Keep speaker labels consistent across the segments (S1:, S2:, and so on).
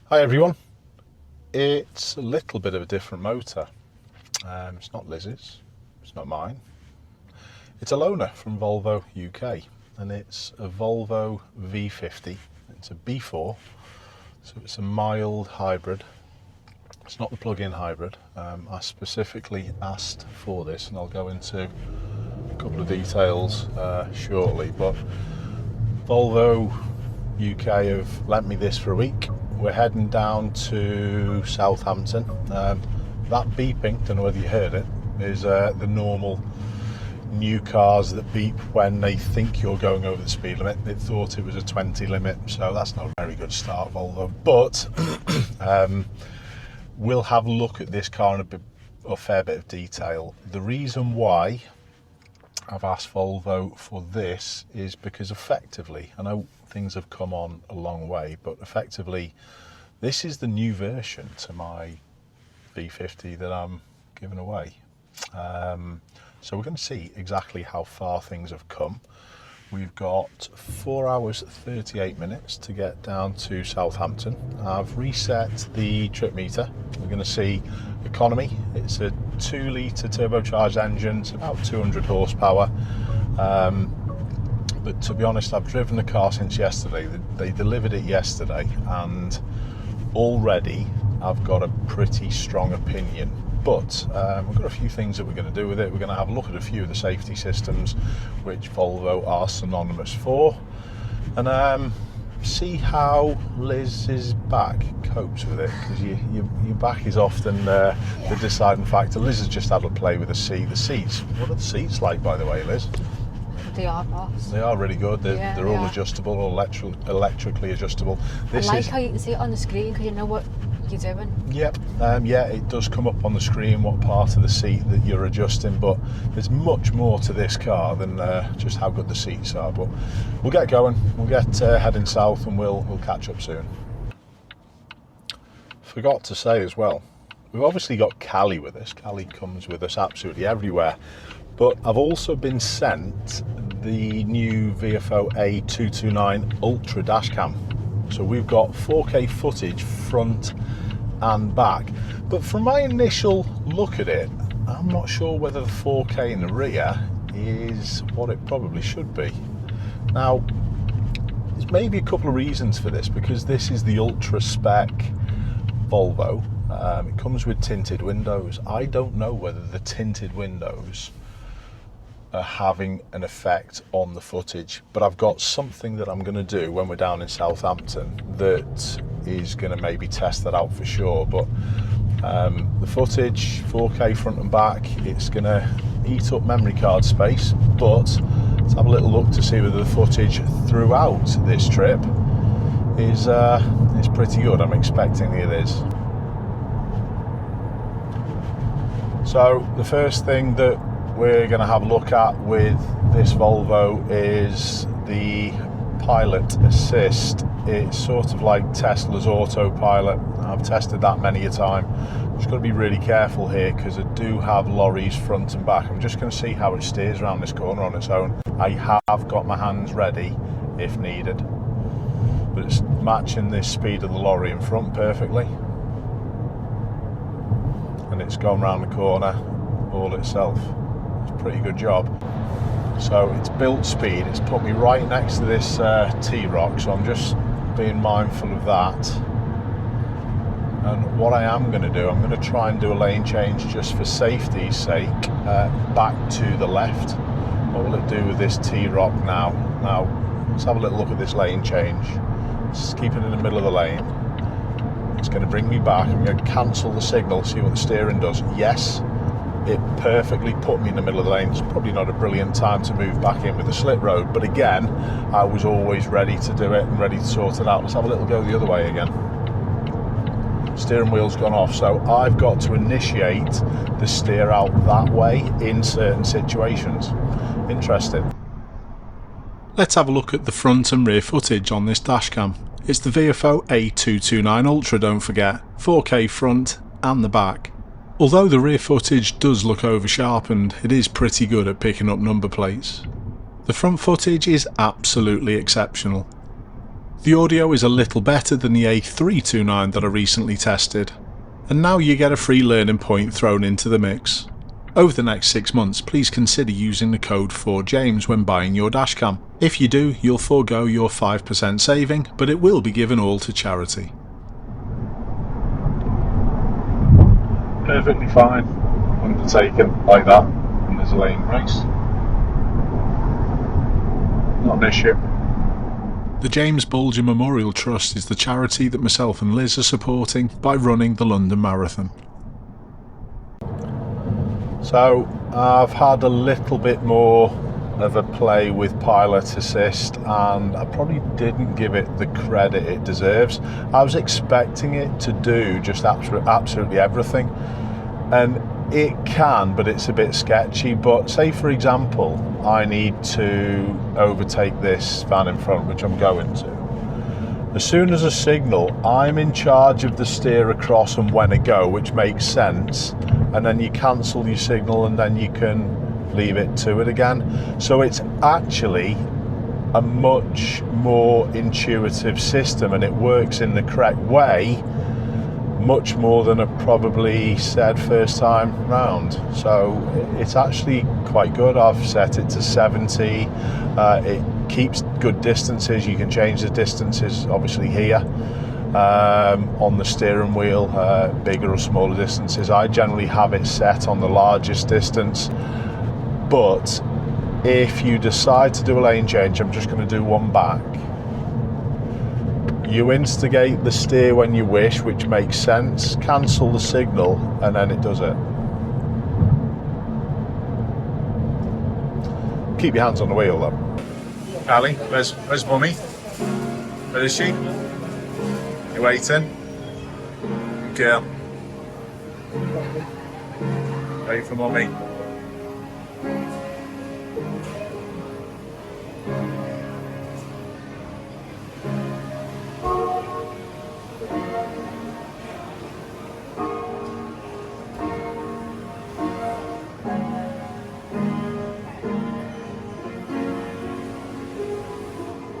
S1: Hi everyone, it's a little bit of a different motor. It's not Liz's, it's not mine. It's a loaner from Volvo UK and it's a Volvo V50. It's a B4, so it's a mild hybrid. It's not the plug-in hybrid. I specifically asked for this and I'll go into a couple of details shortly, but Volvo UK have lent me this for a week. We're heading down to Southampton. That beeping, don't know whether you heard it, is the normal new cars that beep when they think you're going over the speed limit. It thought it was a 20 limit, so that's not a very good start, Volvo. But we'll have a look at this car in a fair bit of detail. The reason why I've asked Volvo for this is because effectively, I know things have come on a long way, but effectively this is the new version to my V50 that I'm giving away. So we're going to see exactly how far things have come. We've got 4 hours 38 minutes to get down to Southampton. I've reset the trip meter. We're going to see economy. It's a 2 litre turbocharged engine. It's about 200 horsepower. But to be honest, I've driven the car since yesterday. They delivered it yesterday and already I've got a pretty strong opinion. But we've got a few things that we're going to do with it. We're going to have a look at a few of the safety systems which Volvo are synonymous for, and see how Liz's back copes with it, because your back is often the deciding factor. Liz has just had a play with the seat. The seats, what are the seats like, by the way, Liz?
S2: They are, boss.
S1: They are really good. They're all adjustable, all electrically adjustable.
S2: I like how you can see it on the screen because you know what you're doing.
S1: Yep. Yeah, it does come up on the screen what part of the seat that you're adjusting, but there's much more to this car than just how good the seats are. But we'll get going. We'll get heading south and we'll catch up soon. Forgot to say as well, we've obviously got Callie with us. Callie comes with us absolutely everywhere. But I've also been sent the new VFO A229 Ultra dashcam. So we've got 4K footage front and back. But from my initial look at it, I'm not sure whether the 4K in the rear is what it probably should be. Now, there's maybe a couple of reasons for this, because this is the ultra spec Volvo. It comes with tinted windows. I don't know whether the tinted windows are having an effect on the footage, but I've got something that I'm going to do when we're down in Southampton that is going to maybe test that out for sure. But the footage, 4K front and back, it's going to eat up memory card space, but let's have a little look to see whether the footage throughout this trip is pretty good. I'm expecting it is. So the first thing that we're going to have a look at with this Volvo is the pilot assist. It's sort of like Tesla's autopilot. I've tested that many a time. Just got to be really careful here because I do have lorries front and back. I'm just going to see how it steers around this corner on its own. I have got my hands ready if needed, but it's matching the speed of the lorry in front perfectly, and it's gone round the corner all itself. Pretty good job. So it's built speed, it's put me right next to this T-Rock, so I'm just being mindful of that. And what I am going to do, I'm going to try and do a lane change just for safety's sake, back to the left. What will it do with this T-Rock now? Now let's have a little look at this lane change. Just keep it in the middle of the lane. It's going to bring me back. I'm going to cancel the signal, see what the steering does. Yes, it perfectly put me in the middle of the lane. It's probably not a brilliant time to move back in with a slit road, but again, I was always ready to do it and ready to sort it out. Let's have a little go the other way again. Steering wheel's gone off, so I've got to initiate the steer out that way in certain situations. Interesting. Let's have a look at the front and rear footage on this dashcam. It's the VFO A229 Ultra, don't forget, 4K front and the back. Although the rear footage does look over-sharpened, it is pretty good at picking up number plates. The front footage is absolutely exceptional.
S3: The audio is a little better than the A329 that I recently tested, and now you get a free learning point thrown into the mix. Over the next 6 months, please consider using the code 4James when buying your dashcam. If you do, you'll forego your 5% saving, but it will be given all to charity.
S1: Perfectly fine, undertaken like that, and there's a lane race. Not an issue.
S3: The James Bulger Memorial Trust is the charity that myself and Liz are supporting by running the London Marathon.
S1: So I've had a little bit more of a play with Pilot Assist, and I probably didn't give it the credit it deserves. I was expecting it to do just absolutely everything, and it can, but it's a bit sketchy. But say for example I need to overtake this van in front, which I'm going to. As soon as a signal, I'm in charge of the steer across and when to go, which makes sense, and then you cancel your signal and then you can leave it to it again. So it's actually a much more intuitive system, and it works in the correct way much more than I probably said first time round. So it's actually quite good. I've set it to 70. It keeps good distances. You can change the distances obviously here on the steering wheel, bigger or smaller distances. I generally have it set on the largest distance, but if you decide to do a lane change, I'm just going to do one back. You instigate the steer when you wish, which makes sense, cancel the signal, and then it does it. Keep your hands on the wheel though. Ali, where's Mummy? Where is she? You waiting? Good girl. Wait for Mummy.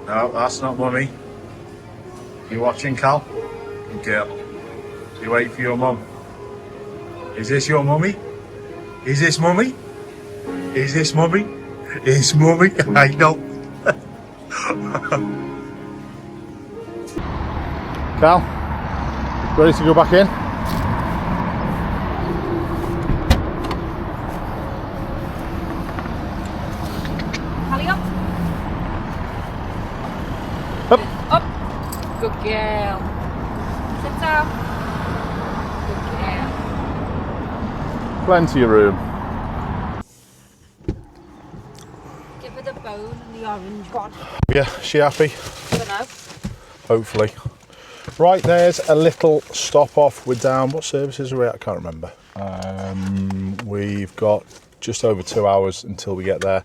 S1: No, that's not Mummy. You watching, Cal? Good girl. You wait for your mum. Is this your mummy? Is this Mummy? Is this Mummy? It's Mummy. I know. Cal, ready to go back in?
S2: Hurry up.
S1: Up.
S2: Up. Good girl. Sit down. Good girl.
S1: Plenty of room.
S2: Give her the bone and the orange one.
S1: Yeah, she happy?
S2: For now.
S1: Hopefully. Right, there's a little stop off. We're down. What services are we at? I can't remember. We've got just over 2 hours until we get there.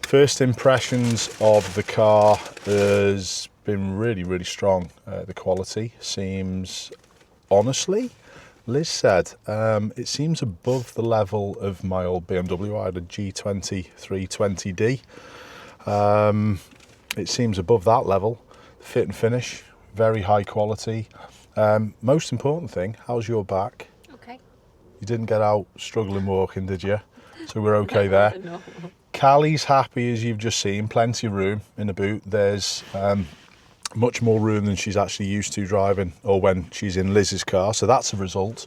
S1: First impressions of the car has been really, really strong. The quality seems, honestly, Liz said, it seems above the level of my old BMW. I had a G20 320D. It seems above that level. Fit and finish, very high quality. Most important thing, how's your back?
S2: Okay.
S1: You didn't get out struggling walking, did you? So we're okay there.
S2: No.
S1: Callie's happy, as you've just seen, plenty of room in the boot. There's much more room than she's actually used to driving, or when she's in Liz's car, so that's a result.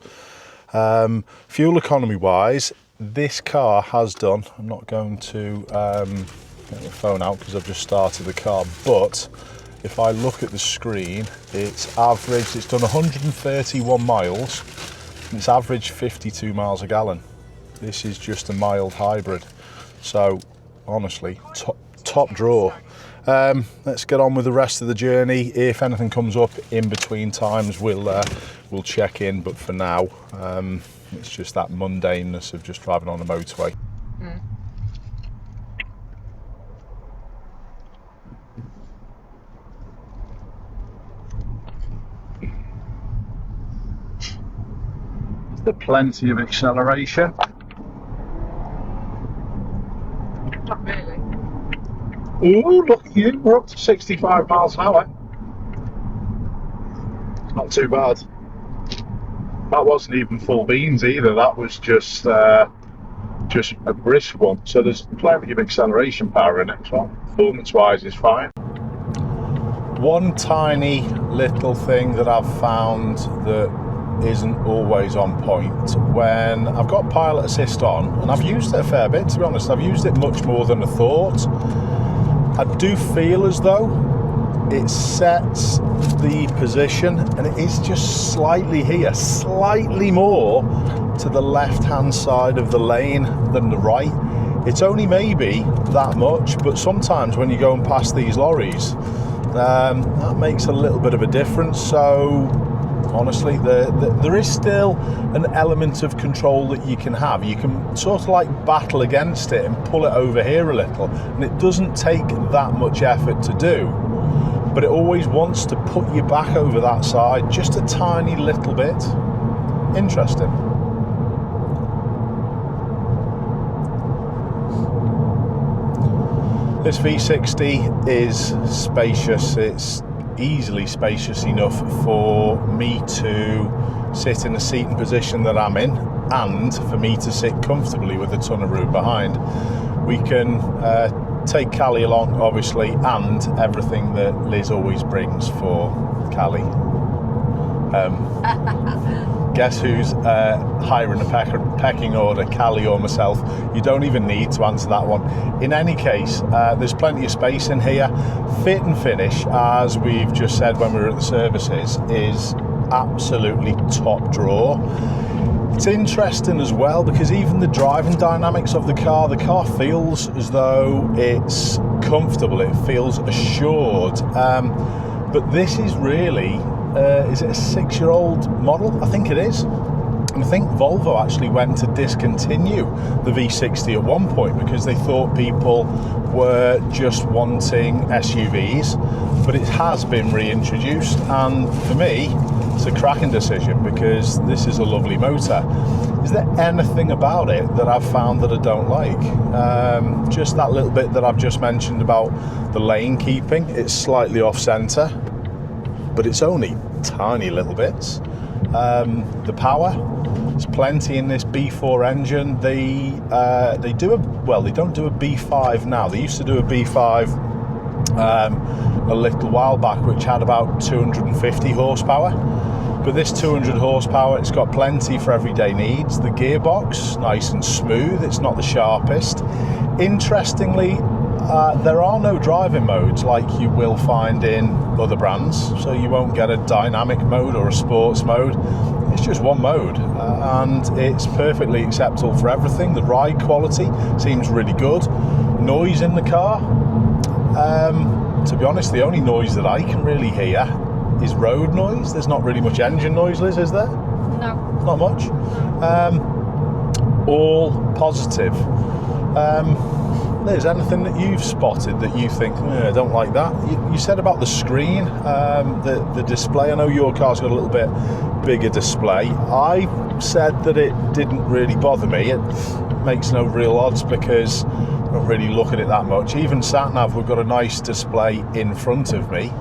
S1: Fuel economy wise, this car has done, I'm not going to get my phone out because I've just started the car, but if I look at the screen, it's averaged, it's done 131 miles, and it's averaged 52 miles a gallon. This is just a mild hybrid. So, honestly, top draw. Let's get on with the rest of the journey. If anything comes up in between times, we'll check in. But for now, it's just that mundaneness of just driving on the motorway.
S2: Mm.
S1: There's plenty of acceleration.
S2: Not really.
S1: Ooh, look at you, we're up to 65 miles an hour. Not too bad. That wasn't even full beans either. That was just a brisk one. So there's plenty of acceleration power in it as well. Performance-wise, is fine. One tiny little thing that I've found that isn't always on point, when I've got pilot assist on, and I've used it a fair bit, to be honest. I've used it much more than I thought. I do feel as though it sets the position, and it is just slightly here, slightly more to the left hand side of the lane than the right. It's only maybe that much, but sometimes when you're going past these lorries, that makes a little bit of a difference. So honestly, there is still an element of control that you can have. You can sort of like battle against it and pull it over here a little, and it doesn't take that much effort to do, but it always wants to put you back over that side just a tiny little bit. Interesting. This V60 is spacious. It's easily spacious enough for me to sit in the seating position that I'm in, and for me to sit comfortably with a ton of room behind. We can take Callie along, obviously, and everything that Liz always brings for Callie. Guess who's higher in the pecking order, Callie or myself? You don't even need to answer that one. In any case, there's plenty of space in here. Fit and finish, as we've just said when we were at the services, is absolutely top drawer. It's interesting as well because even the driving dynamics of the car feels as though it's comfortable, it feels assured. But this is really, is it a 6-year-old model? I think it is. And I think Volvo actually went to discontinue the V60 at one point because they thought people were just wanting SUVs, but it has been reintroduced, and for me it's a cracking decision because this is a lovely motor. Is there anything about it that I've found that I don't like? Just that little bit that I've just mentioned about the lane keeping. It's slightly off centre, but it's only tiny little bits. The power, there's plenty in this B4 engine. They don't do a B5 now. They used to do a B5 a little while back, which had about 250 horsepower. But this 200 horsepower, it's got plenty for everyday needs. The gearbox, nice and smooth. It's not the sharpest. Interestingly, there are no driving modes like you will find in other brands, so you won't get a dynamic mode or a sports mode. It's just one mode, and it's perfectly acceptable for everything. The ride quality seems really good. Noise in the car, to be honest, the only noise that I can really hear is road noise. There's not really much engine noise, Liz, is there?
S2: No.
S1: Not much. All positive. Liz, anything that you've spotted that you think, I don't like that? You said about the screen, the display. I know your car's got a little bit bigger display. I said that it didn't really bother me. It makes no real odds because I don't really look at it that much. Even sat-nav, we've got a nice display in front of me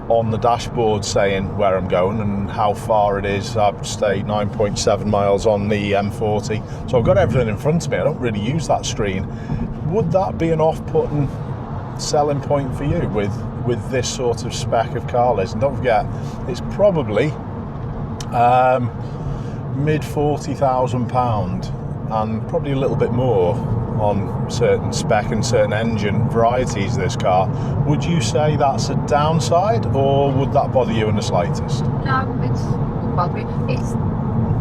S1: on the dashboard saying where I'm going and how far it is. I've stayed 9.7 miles on the M40, so I've got everything in front of me. I don't really use that screen. Would that be an off-putting selling point for you with this sort of spec of car, Liz? And don't forget, it's probably mid £40,000 and probably a little bit more on certain spec and certain engine varieties of this car. Would you say that's a downside, or would that bother you in the slightest?
S2: No, it's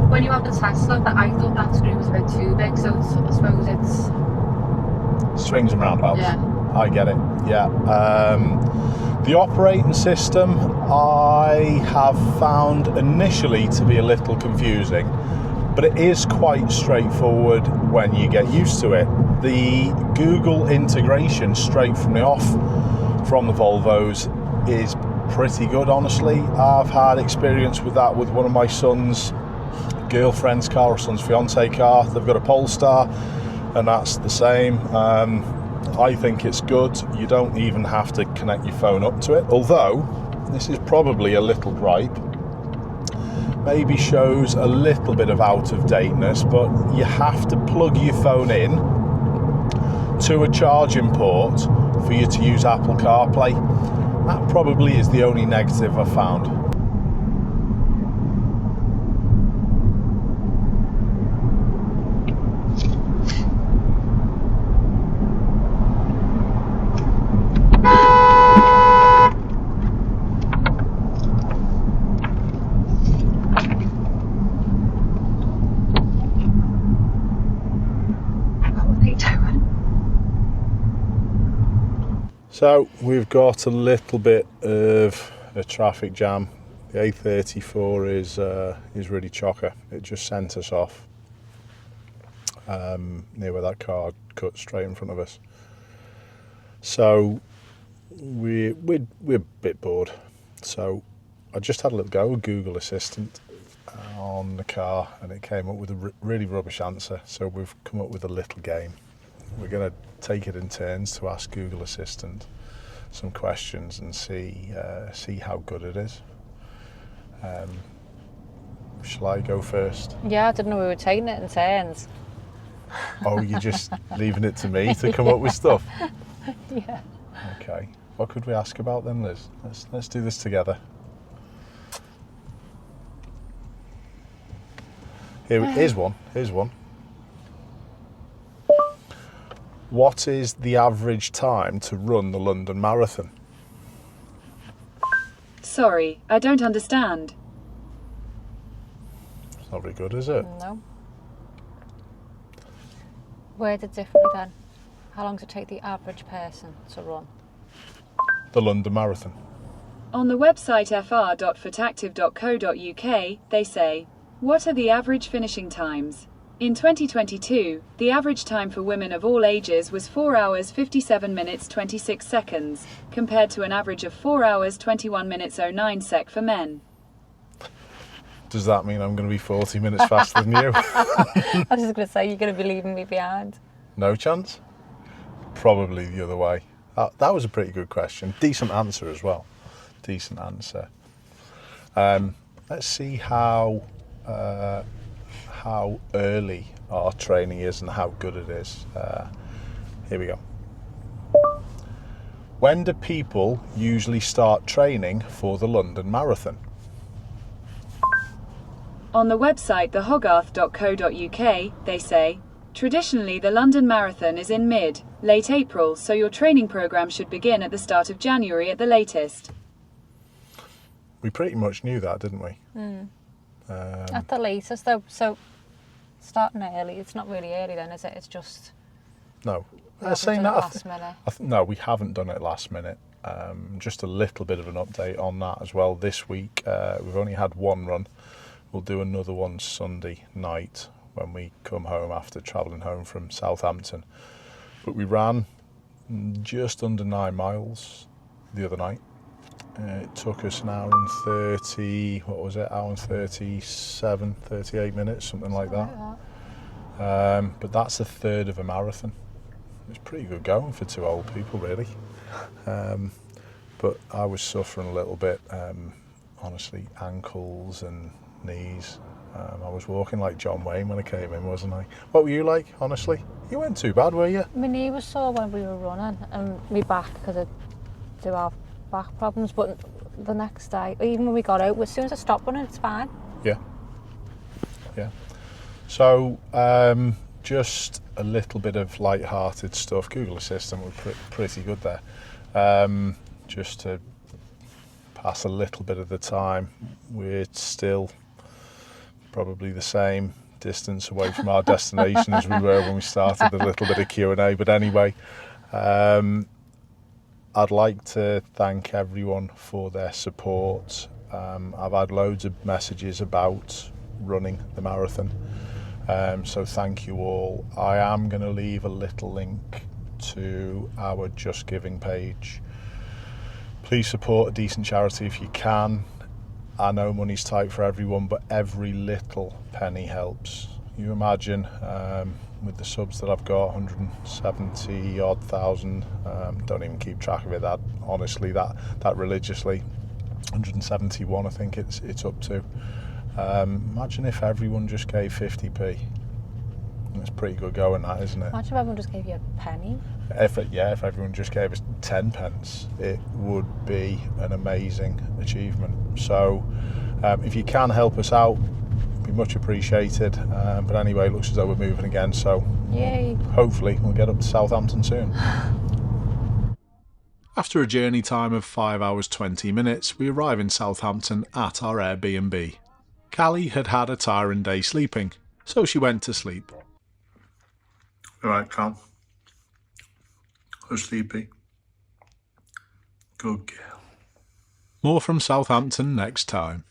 S2: when you have the Tesla, that I thought that screen was a bit too big, so I suppose it's
S1: swings and roundabouts.
S2: Yeah.
S1: I get it. Yeah. The operating system I have found initially to be a little confusing, but it is quite straightforward when you get used to it. The Google integration straight from the off from the Volvos is pretty good, honestly. I've had experience with that with one of my son's girlfriend's car or son's fiance car. They've got a Polestar and that's the same. I think it's good. You don't even have to connect your phone up to it, although this is probably a little gripe. maybe shows a little bit of out of dateness, but you have to plug your phone in to a charging port for you to use Apple CarPlay. That probably is the only negative I've found. So we've got a little bit of a traffic jam. The A34 is really chocker. It just sent us off near where that car cut straight in front of us. So we're a bit bored. So I just had a little go with Google Assistant on the car, and it came up with a really rubbish answer. So we've come up with a little game. We're going to take it in turns to ask Google Assistant some questions and see how good it is. Shall I go first?
S2: Yeah, I didn't know we were taking it in turns.
S1: Oh, you're just leaving it to me to come up with stuff?
S2: Yeah.
S1: Okay. What could we ask about then, Liz? Let's do this together. Here's one. What is the average time to run the London Marathon?
S4: Sorry, I don't understand.
S1: It's not very good, is it?
S2: No. Worded differently then. How long does it take the average person to run?
S1: The London Marathon.
S4: On the website fr.fitactive.co.uk, they say, what are the average finishing times? In 2022, the average time for women of all ages was 4 hours 57 minutes 26 seconds, compared to an average of 4 hours 21 minutes 09 sec for men.
S1: Does that mean I'm going to be 40 minutes faster than you?
S2: I was just going to say, you're going to be leaving me behind.
S1: No chance? Probably the other way. That was a pretty good question. Decent answer as well. Decent answer. Let's see how early our training is and how good it is. Here we go. When do people usually start training for the London Marathon?
S4: On the website thehogarth.co.uk, they say, traditionally the London Marathon is in late April, so your training programme should begin at the start of January at the latest.
S1: We pretty much knew that, didn't we?
S2: At the latest though, so starting early, it's not really early then, is it? It's just...
S1: No.
S2: Saying that last minute.
S1: No, we haven't done it last minute. Just a little bit of an update on that as well. This week, we've only had one run. We'll do another one Sunday night when we come home after travelling home from Southampton. But we ran just under 9 miles the other night. It took us an hour and 30, what was it, hour and 37, 38 minutes, something like that. But that's a third of a marathon. It's pretty good going for two old people, really. But I was suffering a little bit, honestly, ankles and knees. I was walking like John Wayne when I came in, wasn't I? What were you like, honestly? You weren't too bad, were you?
S2: My knee was sore when we were running, and my back, because I do have back problems, but the next day, even when we got out, as soon as I stopped running, it's fine. Yeah.
S1: So, just a little bit of light-hearted stuff. Google Assistant was pretty good there. Just to pass a little bit of the time, we're still probably the same distance away from our destination as we were when we started a little bit of Q&A. But anyway, I'd like to thank everyone for their support. I've had loads of messages about running the marathon, so thank you all. I am going to leave a little link to our Just Giving page. Please support a decent charity if you can. I know money's tight for everyone, but every little penny helps. You imagine with the subs that I've got, 170 odd thousand, don't even keep track of it, that honestly, that religiously, 171 I think it's up to. Imagine if everyone just gave 50p. That's pretty good going, that, isn't it?
S2: Imagine if everyone just gave you a penny.
S1: If everyone just gave us 10 pence, it would be an amazing achievement. So if you can help us out, it'd be much appreciated. But anyway, it looks as though we're moving again, so
S2: yay.
S1: Hopefully we'll get up to Southampton soon.
S3: After a journey time of 5 hours 20 minutes, we arrive in Southampton at our Airbnb. Callie had had a tiring day sleeping, so she went to sleep.
S1: Alright, Cal. I'm sleepy. Good girl.
S3: More from Southampton next time.